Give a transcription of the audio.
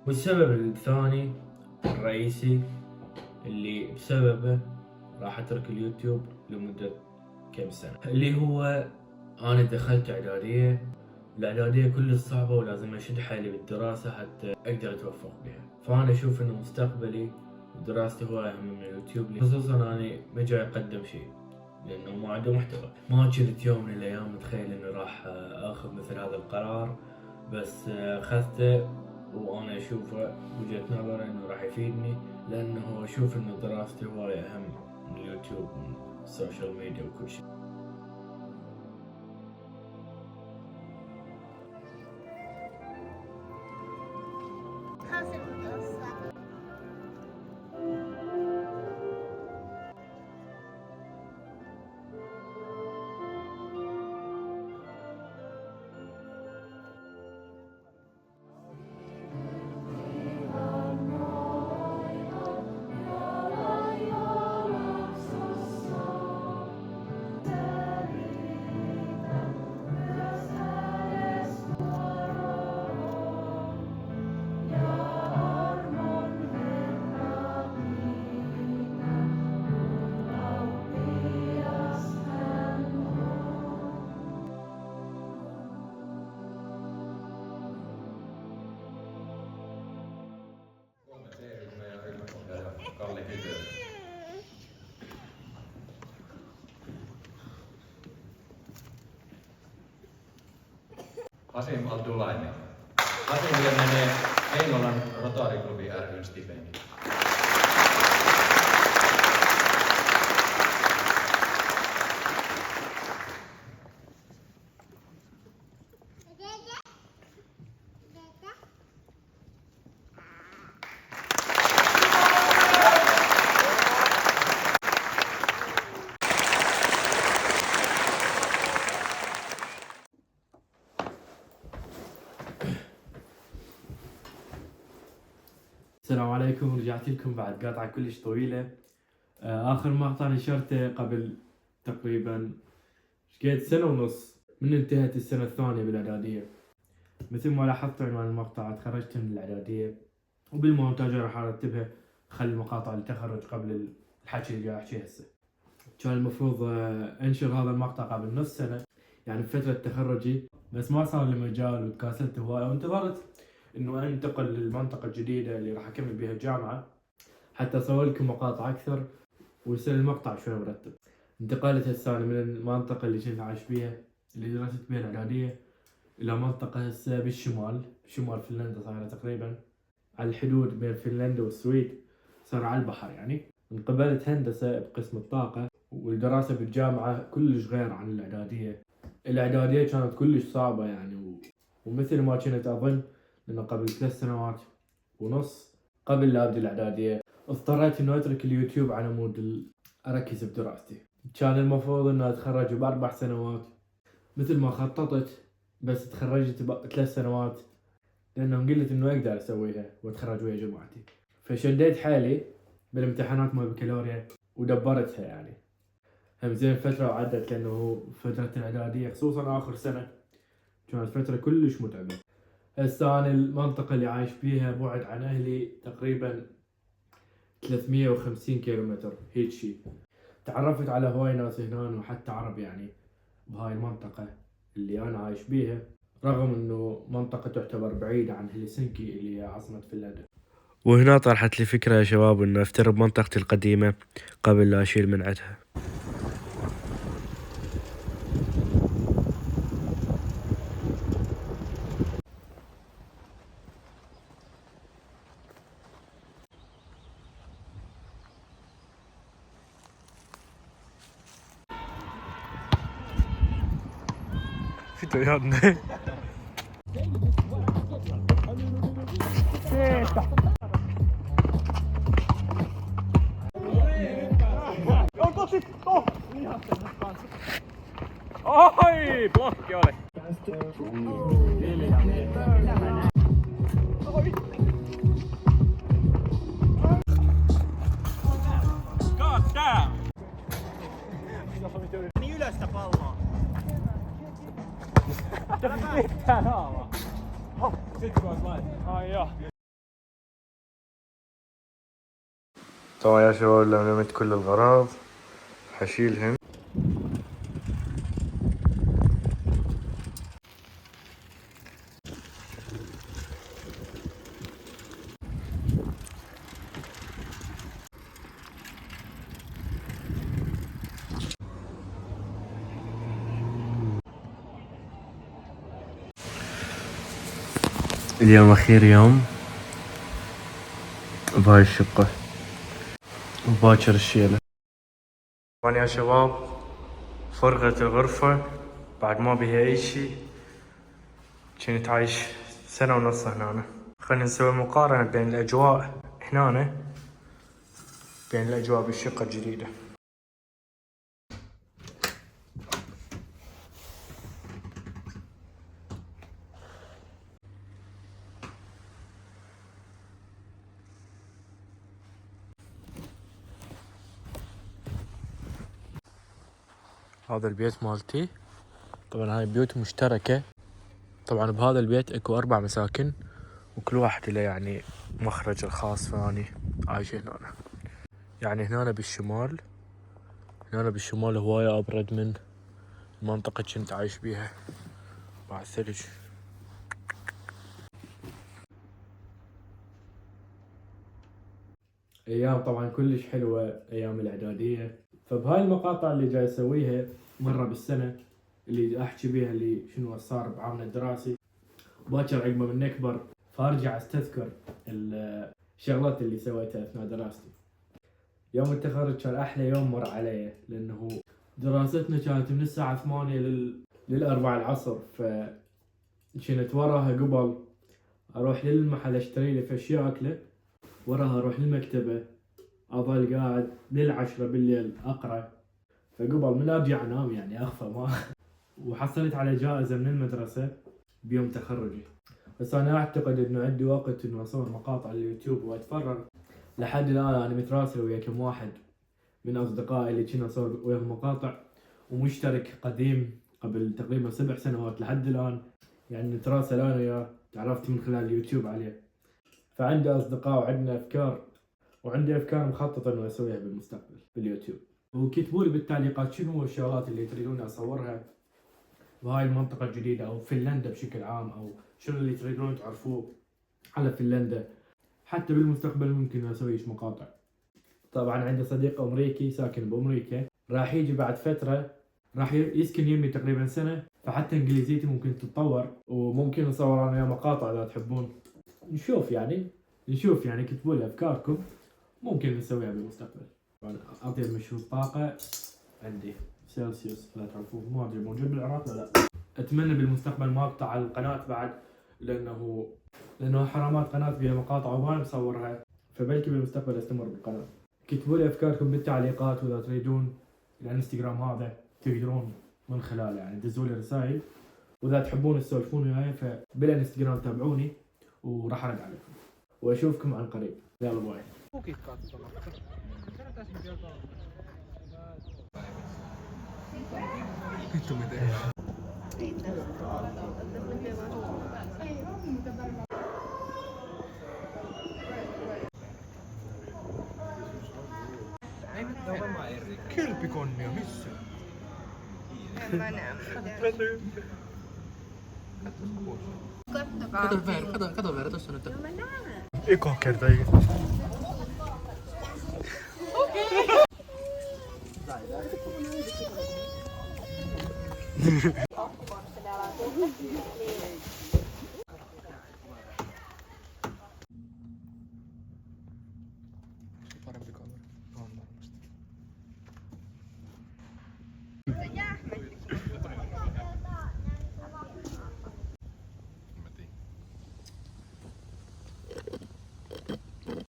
والسبب الثاني الرئيسي اللي بسببه راح اترك اليوتيوب لمدة كم سنة، اللي هو انا دخلت اعدادية. الاعدادية كلش صعبة ولازم اشد حيلي بالدراسة حتى اقدر اتوفق بها، فانا اشوف انه مستقبلي ودراستي هو اهم من اليوتيوب، خصوصا اني ما جاي اقدم شيء لانه ما عنده محتوى. ما كنت يوم من الايام متخيل اني راح اخذ مثل هذا القرار، بس اخذته وانا اشوفه وجهة نظري انه راح يفيدني، لانه اشوف انه دراستي هواية اهم من اليوتيوب ومن السوشيال ميديا وكل شيء. خاص المتوسط. Kalle Kytö. Hasim Abdullainen. Hasimille menee Heinolan Rotariklubi ry:n stipendi. السلام عليكم، رجعت لكم بعد قطعة كلش طويلة. آخر مقطع نشرته قبل تقريبا شقد سنة ونص من انتهت السنة الثانية بالإعدادية. مثل ما لاحظت عنوان المقطع، تخرجت من الإعدادية وبالمونتاج راح أرتبها خلي مقاطع التخرج قبل الحكي اللي جاي أحكيه هسه. كان المفروض أنشر هذا المقطع قبل نص سنة، يعني بفترة تخرجي، بس ما صار لي مجال وتكاسلت هواية وانتظرت انه انتقل للمنطقة الجديدة اللي راح اكمل بها الجامعة حتى اسوي لكم مقاطع اكثر ويصير المقطع شوي مرتب. انتقلت هسه من المنطقة اللي كنت عايش بيها اللي درست بها الاعدادية الى منطقة هسه بالشمال، شمال فنلندا، صايرة تقريبا على الحدود بين فنلندا والسويد، صار على البحر يعني. انقبلت هندسة بقسم الطاقة، والدراسة بالجامعة كلش غير عن الاعدادية. الاعدادية كانت كلش صعبة يعني، ومثل ما كنت اظن، لأنه قبل 3 سنوات ونص قبل لا أبدي الإعدادية اضطريت إنه أترك اليوتيوب على مود أركز بدراستي. كان المفروض إنه أتخرج ب4 سنوات مثل ما خططت، بس تخرجت ب3 سنوات لأنه قلت إنه أقدر أسويها وأتخرج ويا جماعتي. فشديت حالي بالامتحانات مال بكالوريا ودبرتها يعني. هم زين فترة وعدت، لأنه فترة الإعدادية خصوصا آخر سنة كانت فترة كلش متعبة. هسه أنا المنطقة اللي عايش فيها بعد عن أهلي تقريبا 350 كيلومتر هيك شي. تعرفت على هواي ناس هنا وحتى عرب يعني بهاي المنطقة اللي أنا عايش بيها، رغم إنه منطقة تعتبر بعيدة عن هلسنكي اللي هي عاصمة فنلندا. وهنا طرحت لي فكرة يا شباب إنه أفترض منطقتي القديمة قبل لا أشيل من عندها. Vittu ihan ne. Onko sit? Oh! Ihan tehnyt kanssa. Oi! Blokki oli. God damn! Niin ylös sitä palloa. Mitään naavaa. Sit kun ois laittaa. Ai joo. طبعا يا شباب لملمت كل الغراض حشيلهن. اليوم أخير يوم بهاي الشقة وباكر الشيلة. طبعا يا شباب فرغت الغرفة بعد ما بيها أي شي، كنت عايش 1.5 سنة هنا. خلينا نسوي مقارنة بين الأجواء هنا بين الأجواء بالشقة الجديدة. هذا البيت مالتي، طبعا هاي بيوت مشتركة. طبعا بهذا البيت اكو 4 مساكن وكل واحد له يعني مخرج الخاص، فاني عايش هنا. يعني هنا بالشمال، هنا بالشمال هواية ابرد من المنطقة كنت عايش بيها مع الثلج. ايام طبعا كلش حلوة، ايام الاعدادية. فبهاي المقاطع اللي جاي اسويها مرة بالسنة اللي احكي بيها اللي شنو صار بعامنا الدراسي، باكر عقب من نكبر فارجع استذكر الشغلات اللي سويتها اثناء دراستي. يوم التخرج كان احلى يوم مر علي، لانه دراستنا كانت من الساعة 8 لل4 العصر، فكنت وراها قبل اروح للمحل اشتري لي اشياء اكله، وراها اروح للمكتبة اظل قاعد لل10 بالليل اقرا، فقبل من ارجع انام يعني اخفى ما وحصلت على جائزة من المدرسة بيوم تخرجي. بس انا اعتقد انه عندي وقت انه اصور مقاطع اليوتيوب واتفرغ. لحد الان انا متراسل ويا كم واحد من اصدقائي اللي كنا اصور وياهم مقاطع، ومشترك قديم قبل تقريبا 7 سنوات لحد الان، يعني نتراسل انا وياه، تعرفت من خلال اليوتيوب عليه. فعندي اصدقاء وعندنا افكار، وعندي افكار مخططه انه اسويها بالمستقبل باليوتيوب. وكتبوا لي بالتعليقات شنو الشغلات اللي تريدون اصورها بهاي المنطقة الجديدة أو فنلندا بشكل عام، أو شنو اللي تريدون تعرفوه على فنلندا. حتى بالمستقبل ممكن أسوي مقاطع. طبعا عندي صديق أمريكي ساكن بأمريكا، راح يجي بعد فترة، راح يسكن يمي تقريبا سنة، فحتى إنجليزيتي ممكن تتطور، وممكن أصور أنا وياه مقاطع إذا تحبون. نشوف يعني كتبوا لي أفكاركم، ممكن نسويها بالمستقبل. طبعا أطيب مشروب طاقة عندي سيلسيوس، لا تعرفوه، ما ادري موجود بالعراق ولا لا. اتمنى بالمستقبل ما اقطع القناه بعد، لانه حرامات قناه فيها مقاطع وما مصورها، فبلكي بالمستقبل استمر بالقناه. كتبوا لي افكاركم بالتعليقات، واذا تريدون الانستغرام هذا تقدرون من خلاله يعني دزوا لي رسائل، واذا تحبون تسولفون وياي فبالانستغرام تابعوني وراح ارد عليكم، واشوفكم عن قريب. يلا باي. Kelpi konnia missä? Kato Veera, tossa nyt. Eka kerta ikinä.